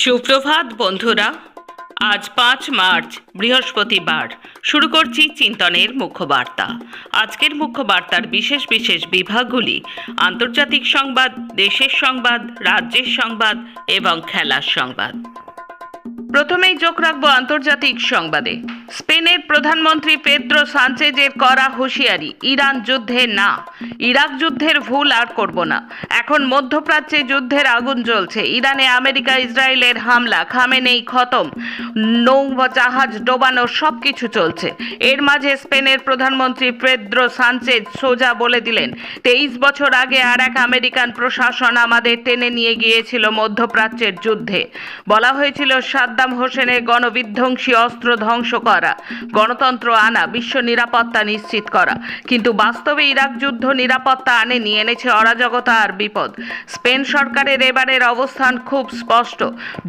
সুপ্রভাত বন্ধুরা। আজ ৫ মার্চ বৃহস্পতিবার। শুরু করছি চিন্তনের মুখ্য বার্তা। আজকের মুখ্য বার্তার বিশেষ বিশেষ বিভাগগুলি: আন্তর্জাতিক সংবাদ, দেশের সংবাদ, রাজ্যের সংবাদ এবং খেলার সংবাদ। প্রথমেই চোখ রাখবো আন্তর্জাতিক সংবাদে। স্পেনের প্রধানমন্ত্রী পেদ্রো সানচেজের করা হুঁশিয়ারি, ইরান যুদ্ধে না, ইরাক যুদ্ধের ভুল আর করব না। এখন মধ্যপ্রাচ্যে যুদ্ধের আগুন জ্বলছে। ইরানে আমেরিকা ইসরায়েলের হামলা, খামেনেই খতম, নৌজাহাজ ডোবানো, সব কিছু চলছে। এর মাঝে স্পেনের প্রধানমন্ত্রী পেদ্রো সানচেজ সোজা বলে দিলেন, 23 বছর আগে আর এক আমেরিকান প্রশাসন আমাদের টেনে নিয়ে গিয়েছিল মধ্যপ্রাচ্যের যুদ্ধে। বলা হয়েছিল সাদ্দাম হোসেনের গণবিধ্বংসী অস্ত্র ধ্বংস করা, গণতন্ত্র আনা, বিশ্ব নিরাপত্তা নিশ্চিত করা। কিন্তু বাস্তবে ইরাক যুদ্ধ নিরাপত্তা আনেনি, এনেছে অরাজকতা আর বিপদ। স্পেন সরকারের এবারের অবস্থান খুব স্পষ্ট,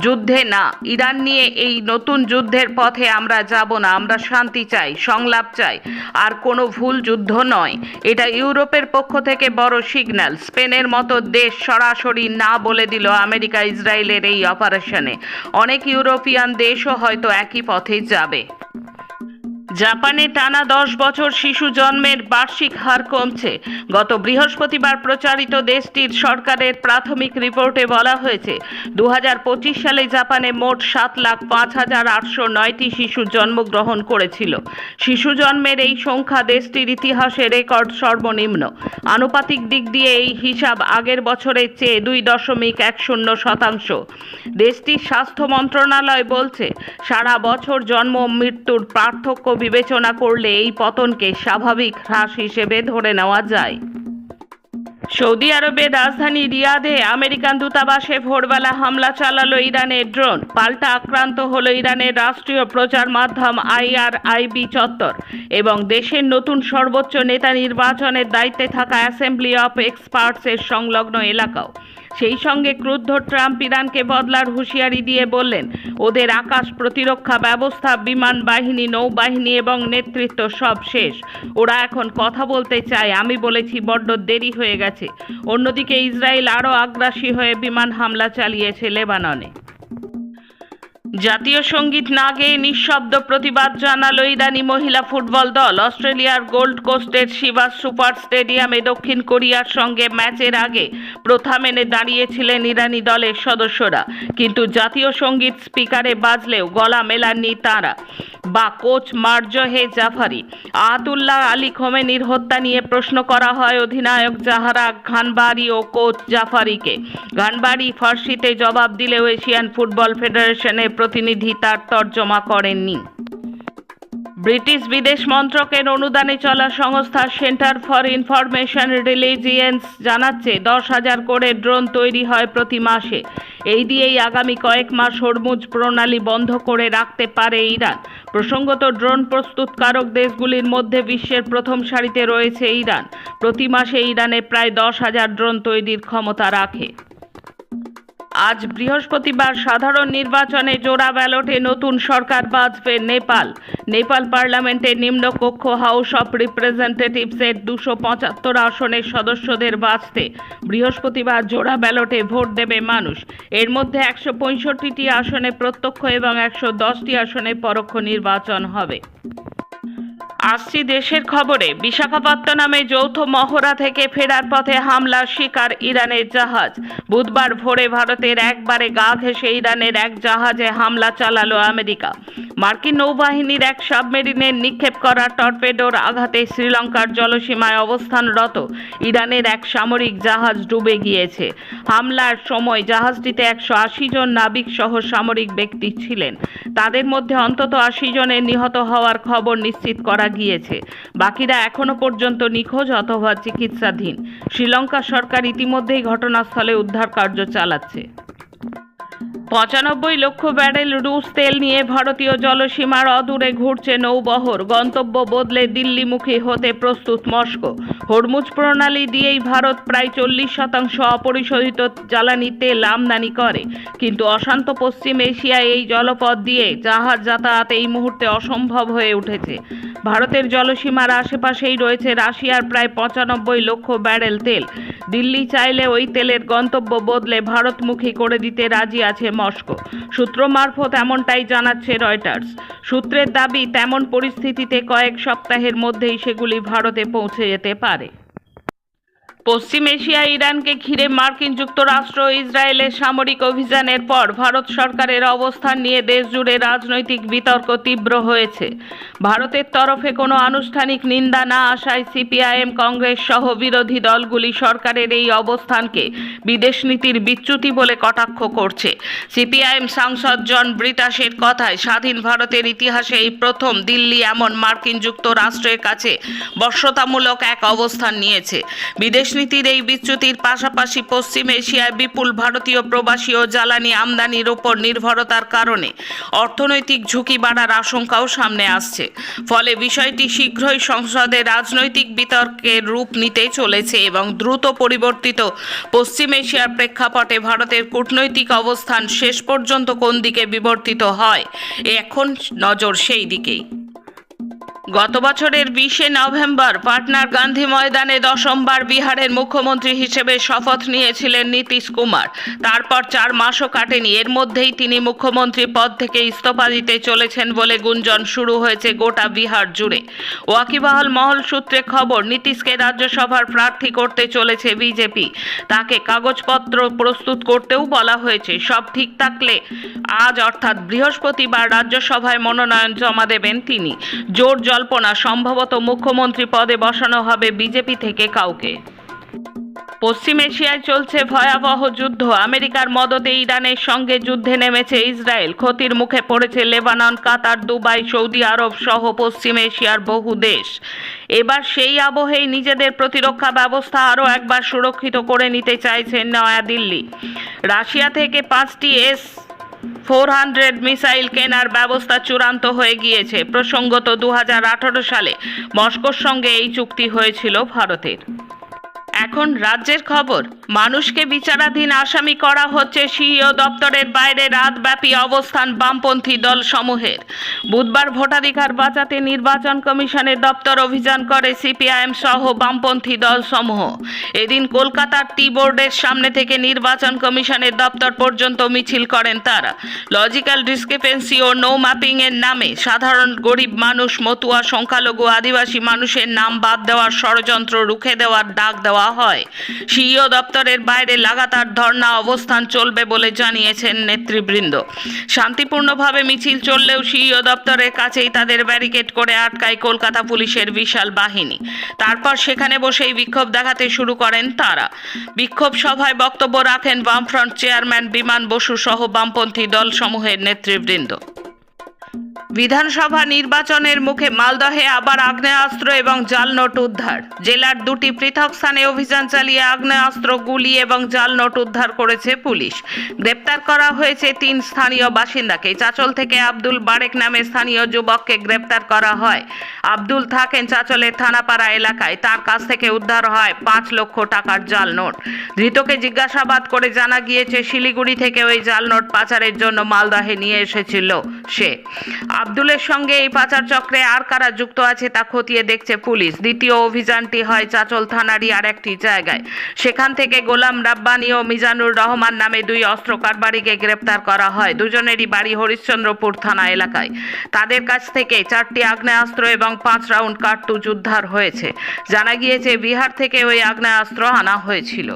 যুদ্ধে না। ইরান নিয়ে এই নতুন যুদ্ধের পথে আমরা যাব না। আমরা শান্তি চাই, সংলাপ চাই, আর কোনো ভুল যুদ্ধ নয়। এটা ইউরোপের পক্ষ থেকে বড় সিগন্যাল। স্পেনের মতো দেশ সরাসরি না বলে দিল আমেরিকা ইসরায়েলের এই অপারেশনে। অনেক ইউরোপিয়ান দেশও হয়তো একই পথে যাবে। জাপানে টানা 10 বছর শিশু জন্মের বার্ষিক হার কমছে। গত বৃহস্পতিবার প্রচারিত দেশটির সরকারের প্রাথমিক রিপোর্টে বলা হয়েছে, 2025 সালে জাপানে মোট 7,05,809টি শিশু জন্মগ্রহণ করেছিল। শিশু জন্মের এই সংখ্যা দেশটির ইতিহাসে রেকর্ড সর্বনিম্ন। আনুপাতিক দিক দিয়ে এই হিসাব আগের বছরের চেয়ে 2.10%। দেশটির স্বাস্থ্য মন্ত্রণালয় বলছে, সারা বছর জন্ম মৃত্যুর পার্থক্য বিবেচনা করলে এই পতনকে স্বাভাবিক হ্রাস হিসেবে ধরে নেওয়া যায়। সৌদি আরবের রাজধানী রিয়াদে আমেরিকান দূতাবাসে ভোরবেলা হামলা চালালো ইরানের ড্রোন। পাল্টা আক্রান্ত হলো ইরানের রাষ্ট্রীয় প্রচার মাধ্যম IRIB চত্বর এবং দেশের নতুন সর্বোচ্চ নেতা নির্বাচনের দায়িত্বে থাকা অ্যাসেম্বলি অফ এক্সপার্টসের সংলগ্ন এলাকাও। সেই সঙ্গে ক্রুদ্ধ ট্রাম্প ইরানকে বদলার হুঁশিয়ারি দিয়ে বললেন, ওদের আকাশ প্রতিরক্ষা ব্যবস্থা, বিমান বাহিনী, নৌবাহিনী এবং নেতৃত্ব সব শেষ। ওরা এখন কথা বলতে চায়। আমি বলেছি বড্ড দেরি হয়ে গেছে। অন্যদিকে ইসরায়েল আরও আগ্রাসী হয়ে বিমান হামলা চালিয়েছে লেবাননে। জাতীয় সঙ্গীত না গেয়ে নিঃশব্দ প্রতিবাদ জানালো ইরানি মহিলা ফুটবল দল। অস্ট্রেলিয়ার গোল্ড কোস্টের শিবাস সুপার স্টেডিয়ামে দক্ষিণ কোরিয়ার সঙ্গে ম্যাচের আগে প্রথা মেনে দাঁড়িয়েছিলেন ইরানি দলের সদস্যরা। কিন্তু জাতীয় সঙ্গীত স্পিকারে বাজলেও গলা মেলাননি তাঁরা বা কোচ মারজহে জাফারি। আয়াতুল্লাহ আলী খোমেনির হত্যা নিয়ে প্রশ্ন করা হয় অধিনায়ক জাহারা ঘানবাড়ি ও কোচ জাফারিকে। ঘানবাড়ি ফার্সিতে জবাব দিলেও এশিয়ান ফুটবল ফেডারেশনের প্রতিনিধি তার তর্জমা করেননি। ব্রিটিশ বিদেশ মন্ত্রকের অনুদানে চলা সংস্থা সেন্টার ফর ইনফরমেশন রিলিজিয়েন্স জানাচ্ছে, 10,000 করে ড্রোন তৈরি হয় প্রতি মাসে। এই দিয়েই আগামী কয়েক মাস হরমুজ প্রণালী বন্ধ করে রাখতে পারে ইরান। প্রসঙ্গত, ড্রোন প্রস্তুতকারক দেশগুলির মধ্যে বিশ্বের প্রথম সারিতে রয়েছে ইরান। প্রতি মাসে ইরানে প্রায় 10,000 ড্রোন তৈরির ক্ষমতা রাখে। আজ বৃহস্পতিবার সাধারণ নির্বাচনে জোড়া ব্যালটে নতুন সরকার বাছবে নেপাল পার্লামেন্টের নিম্নকক্ষ হাউস অফ রিপ্রেজেন্টেটিভসের 275 আসনের সদস্যদের বাছতে বৃহস্পতিবার জোড়া ব্যালটে ভোট দেবে মানুষ। এর মধ্যে 165টি আসনে প্রত্যক্ষ এবং 110টি আসনে পরোক্ষ নির্বাচন হবে। আসছি দেশের খবরে। বিশাখাপত্তনমে যৌথ মহড়া থেকে ফেরার পথে হামলার শিকার ইরানের জাহাজ। বুধবার ভোরে ভারতের একবারে গা ঘেঁষে ইরানের এক জাহাজে হামলা চালালো আমেরিকা। মার্কিন নৌবাহিনীর এক সাবমেরিনের নিক্ষেপ করা টর্পেডোর আঘাতে শ্রীলঙ্কার জলসীমায় অবস্থানরত ইরানের এক সামরিক জাহাজ ডুবে গিয়েছে। হামলার সময় জাহাজটিতে 180 জন নাবিক সহ সামরিক ব্যক্তি ছিলেন। তাদের মধ্যে অন্তত 80 জনের নিহত হওয়ার খবর নিশ্চিত করা গিয়েছে। বাকিরা এখনো পর্যন্ত নিখোঁজ অথবা চিকিৎসাধীন। শ্রীলঙ্কা সরকার ইতিমধ্যেই ঘটনাস্থলে উদ্ধার কার্য চালাচ্ছে। 95 লক্ষ ব্যারেল রুশ তেল নিয়ে ভারতীয় জলসীমার অদূরে ঘুরছে নৌবহর। গন্তব্য বদলে দিল্লিমুখী হতে প্রস্তুত মস্কো। হরমুজ প্রণালী দিয়েই ভারত প্রায় 40% অপরিশোধিত জ্বালানি তেল আমদানি করে। কিন্তু অশান্ত পশ্চিম এশিয়ায় এই জলপথ দিয়ে জাহাজ যাতায়াত এই মুহূর্তে অসম্ভব হয়ে উঠেছে। ভারতের জলসীমার আশেপাশেই রয়েছে রাশিয়ার প্রায় 95 লক্ষ ব্যারেল তেল। দিল্লি চাইলে ওই তেলের গন্তব্য বদলে ভারতমুখী করে দিতে রাজি আছে মস্কো। সূত্র মারফত এমনটাই জানাচ্ছে রয়টার্স। সূত্রের দাবি, তেমন পরিস্থিতিতে কয়েক সপ্তাহের মধ্যেই সেগুলি ভারতে পৌঁছে যেতে পারে। পশ্চিম এশিয়ায় ইরানকে ঘিরে মার্কিন যুক্তরাষ্ট্র ও ইসরায়েলের সামরিক অভিযানের পর ভারত সরকারের অবস্থান নিয়ে দেশজুড়ে রাজনৈতিক বিতর্ক তীব্র হয়েছে। ভারতের তরফে কোনো আনুষ্ঠানিক নিন্দা না আসায় সিপিআইএম, কংগ্রেস সহ বিরোধী দলগুলি সরকারের এই অবস্থানকে বিদেশনীতির বিচ্যুতি বলে কটাক্ষ করছে। সিপিআইএম সাংসদ জন ব্রিটাসের কথায়, স্বাধীন ভারতের ইতিহাসে এই প্রথম দিল্লি এমন মার্কিন যুক্তরাষ্ট্রের কাছে বশ্যতামূলক এক অবস্থান নিয়েছে। বিদেশনীতির এই বিচ্যুতির পাশাপাশি পশ্চিম এশিয়ায় বিপুল ভারতীয় প্রবাসী ও জ্বালানি আমদানির ওপর নির্ভরতার কারণে অর্থনৈতিক ঝুঁকি বাড়ার আশঙ্কাও সামনে আসছে। ফলে বিষয়টি শীঘ্রই সংসদে রাজনৈতিক বিতর্কের রূপ নিতে চলেছে এবং দ্রুত পরিবর্তিত পশ্চিম এশিয়ার প্রেক্ষাপটে ভারতের কূটনৈতিক অবস্থান শেষ পর্যন্ত কোন দিকে বিবর্তিত হয়, এখন নজর সেই দিকেই। গত বছরের 20 নভেম্বর পাটনার গান্ধী ময়দানে দশমবার বিহারের মুখ্যমন্ত্রী হিসেবে শপথ নিয়েছিলেন নীতিশ কুমার। তারপর 4 মাসও কাটেনি, এর মধ্যেই তিনি মুখ্যমন্ত্রী পদ থেকে ইস্তফা দিতে চলেছেন বলে গুঞ্জন শুরু হয়েছে গোটা বিহার জুড়ে। ওয়াকিবহাল মহল সূত্রে খবর, নীতিশকে রাজ্যসভার প্রার্থী করতে চলেছে বিজেপি। তাকে কাগজপত্র প্রস্তুত করতেও বলা হয়েছে। সব ঠিক থাকলে আজ অর্থাৎ বৃহস্পতিবার রাজ্যসভায় মনোনয়ন জমা দেবেন তিনি। জোর জল্পনা, সম্ভবত মুখ্যমন্ত্রী পদে বসানো হবে বিজেপি থেকে কাউকে। পশ্চিম এশিয়ায় চলছে ভয়াবহ যুদ্ধ। আমেরিকার মদতে ইরানের সঙ্গে যুদ্ধে নেমেছে ইসরায়েল। ক্ষতির মুখে পড়েছে লেবানন, কাতার, দুবাই, সৌদি আরব সহ পশ্চিম এশিয়ার বহু দেশ। এবার সেই আবহেই নিজেদের প্রতিরক্ষা ব্যবস্থা আরও একবার সুরক্ষিত করে নিতে চাইছে নয়াদিল্লি। রাশিয়া থেকে 5টি S-400 মিসাইল কেনার ব্যবস্থা চূড়ান্ত হয়ে গিয়েছে। প্রসঙ্গত 2018 সালে মস্কোর সঙ্গে এই চুক্তি হয়েছিল ভারতের। এখন রাজ্যের খবর, মানুষকে বিচারাধীন আসামি করা হচ্ছে সিইও দপ্তরের বাইরে রাতব্যাপী অবস্থান বামপন্থী দল সমূহের। বুধবার ভোটাধিকার বাঁচাতে নির্বাচন কমিশনের দপ্তর অভিযান করে সিপিআইএম সহ বামপন্থী দল সমূহ। এদিন কলকাতার টি বোর্ডের সামনে থেকে নির্বাচন কমিশনের দপ্তর পর্যন্ত মিছিল করেন তারা। লজিক্যাল ডিসক্রিপেন্সি ও নো ম্যাপিং এর নামে সাধারণ গরিব মানুষ, মতুয়া, সংখ্যালঘু, আদিবাসী মানুষের নাম বাদ দেওয়ার ষড়যন্ত্র রুখে দেওয়ার ডাক দেওয়া হয়। সিইও দপ্তরের বাইরে লাগাতার ধর্ণা অবস্থান চলবে বলে জানিয়েছেন নেতৃবৃন্দ। শান্তিপূর্ণভাবে মিছিল চললেও সিইও দপ্তরের কাছেই তাদের ব্যারিকেড করে আটকায় কলকাতা পুলিশের বিশাল বাহিনী। তারপর সেখানে বসেই বিক্ষোভ দেখাতে শুরু করেন তারা। বিক্ষোভ সভায় বক্তব্য রাখেন বামফ্রন্ট চেয়ারম্যান বিমান বসু সহ বামপন্থী দলসমূহের নেতৃবৃন্দ। বিধানসভা নির্বাচনের মুখে মালদহে আবার আগ্নেয়াস্ত্র এবং জাল নোট উদ্ধার। জেলার 2টি পৃথক স্থানে অভিযান চালিয়ে আগ্নেয়াস্ত্র, গুলি এবং জাল নোট উদ্ধার করেছে পুলিশ। গ্রেপ্তার করা হয়েছে 3 স্থানীয় বাসিন্দাকে। চাঁচল থেকে আব্দুল বারেক নামে স্থানীয় যুবককে গ্রেপ্তার করা হয়। আব্দুল থাকেন চাঁচলের থানাপাড়া এলাকায়। তার কাছ থেকে উদ্ধার হয় 5 লক্ষ টাকার জাল নোট। ধৃতকে জিজ্ঞাসাবাদ করে জানা গিয়েছে শিলিগুড়ি থেকে ওই জাল নোট পাচারের জন্য মালদহে নিয়ে এসেছিল সে। আব্দুলের সঙ্গে এই পাচার চক্রে আর কারা যুক্ত আছে তা খতিয়ে দেখছে পুলিশ। দ্বিতীয় অভিযানটি হয় চাঁচল থানারই আর একটি জায়গায়। সেখান থেকে গোলাম রাব্বানি ও মিজানুর রহমান নামে 2 অস্ত্র কারবারিকে গ্রেপ্তার করা হয়। দুজনেরই বাড়ি হরিশ্চন্দ্রপুর থানা এলাকায়। তাদের কাছ থেকে 4টি আগ্নেয়াস্ত্র এবং 5 রাউন্ড কার্তুজ উদ্ধার হয়েছে। জানা গিয়েছে বিহার থেকে ওই আগ্নেয়াস্ত্র আনা হয়েছিল।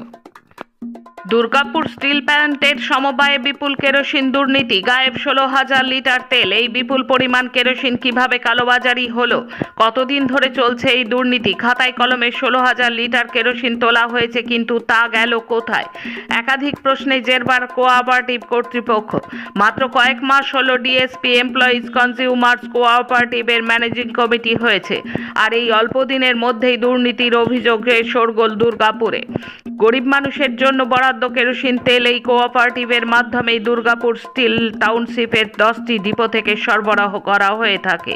দুর্গাপুর স্টিল প্ল্যান্টের সমবায়ে বিপুল কেরোসিন দুর্নীতি, গায়েব 16,000 লিটার তেল। এই বিপুল পরিমাণ কেরোসিন কিভাবে কালোবাজারি হলো? কতদিন ধরে চলছে এই দুর্নীতি? খাতায় কলমে 16,000 লিটার কেরোসিন তোলা হয়েছে, কিন্তু তা গেল কোথায়? একাধিক প্রশ্নে জেরবার কোঅপারেটিভ কর্তৃপক্ষ। মাত্র কয়েক মাস হলো ডিএসপি এমপ্লয়িজ কনজিউমার্স কোঅপারেটিভের ম্যানেজিং কমিটি হয়েছে, আর এই অল্প দিনের মধ্যেই দুর্নীতির অভিযোগে শোরগোল দুর্গাপুরে। গরিব মানুষের জন্য বরাদ্দ কেরোসিন তেল এই কোঅপারেটিভের মাধ্যমেই দুর্গাপুর স্টিল টাউনশিপের 10টি ডিপো থেকে সরবরাহ করা হয়ে থাকে।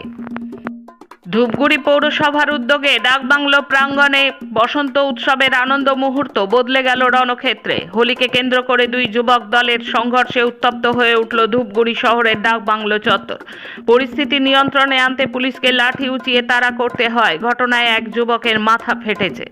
ধূপগুড়ি পৌরসভার উদ্যোগে ডাকবাংলো প্রাঙ্গণে বসন্ত উৎসবের আনন্দ মুহূর্ত বদলে গেল রণক্ষেত্রে। হোলিকে কেন্দ্র করে দুই যুবক দলের সংঘর্ষে উত্তপ্ত হয়ে উঠল ধূপগুড়ি শহরের ডাকবাংলো চত্বর। পরিস্থিতি নিয়ন্ত্রণে আনতে পুলিশকে লাঠি উঁচিয়ে তাড়া করতে হয়। ঘটনায় এক যুবকের মাথা ফেটেছে।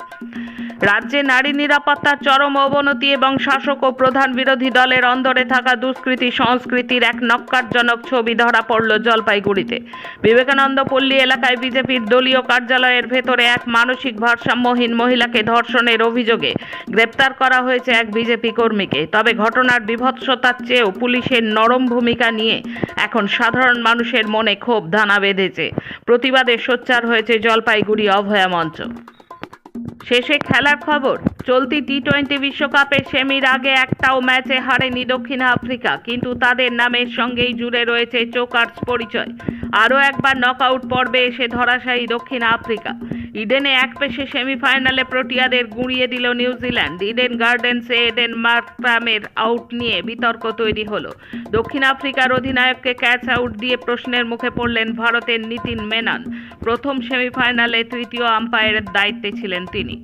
রাজ্যে নারী নিরাপত্তার চরম অবনতি এবং শাসক ও প্রধান বিরোধী দলের অন্দরে থাকা দুষ্কৃতী সংস্কৃতির এক নক্কারজনক ছবি ধরা পড়ল জলপাইগুড়িতে। বিবেকানন্দ পল্লী এলাকায় বিজেপির দলীয় কার্যালয়ের ভেতরে এক মানসিক ভারসাম্যহীন মহিলাকে ধর্ষণের অভিযোগে গ্রেপ্তার করা হয়েছে এক বিজেপি কর্মীকে। তবে ঘটনার বীভৎসতার চেয়েও পুলিশের নরম ভূমিকা নিয়ে এখন সাধারণ মানুষের মনে ক্ষোভ দানা বেঁধেছে। প্রতিবাদে সোচ্চার হয়েছে জলপাইগুড়ি অভয়া মঞ্চ। শেষে খেলার খবর। চলতি টি-20 বিশ্বকাপের সেমির আগে একটাও ম্যাচে হারেনি দক্ষিণ আফ্রিকা, কিন্তু তাদের নামের সঙ্গেই জুড়ে রয়েছে চোকার্স পরিচয়। আরও একবার নকআউট পর্বে এসে ধরাশায়ী দক্ষিণ আফ্রিকা। ইডেনে এক পেশে সেমিফাইনালে প্রোটিয়াদের গুঁড়িয়ে দিল নিউজিল্যান্ড। ইডেন গার্ডেন্সে এডেন মার্করামের আউট নিয়ে বিতর্ক তৈরি হলো। দক্ষিণ আফ্রিকার অধিনায়ককে ক্যাচ আউট দিয়ে প্রশ্নের মুখে পড়লেন ভারতের নিতিন মেনন। প্রথম সেমিফাইনালে তৃতীয় আম্পায়ারের দায়িত্বে ছিলেন তিনি।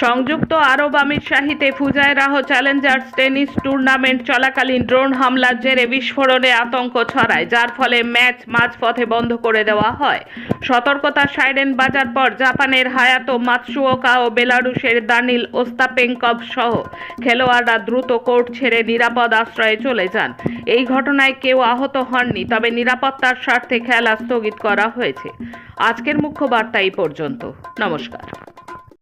সংযুক্ত আরব আমিরশাহিতে ফুজায়রাহ চ্যালেঞ্জার্স টেনিস টুর্নামেন্ট চলাকালীন ড্রোন হামলার জেরে বিস্ফোরণে আতঙ্ক ছড়ায়, যার ফলে ম্যাচ মাঝপথে বন্ধ করে দেওয়া হয়। সতর্কতার সাইরেন বাজার পর জাপানের হায়াতো মাতসুওকা ও বেলারুশের দানিল ওস্তাপেঙ্কভ সহ খেলোয়াড়রা দ্রুত কোর্ট ছেড়ে নিরাপদ আশ্রয়ে চলে যান। এই ঘটনায় কেউ আহত হননি, তবে নিরাপত্তার স্বার্থে খেলা স্থগিত করা হয়েছে। আজকের মুখ্য বার্তা এই পর্যন্ত। নমস্কার।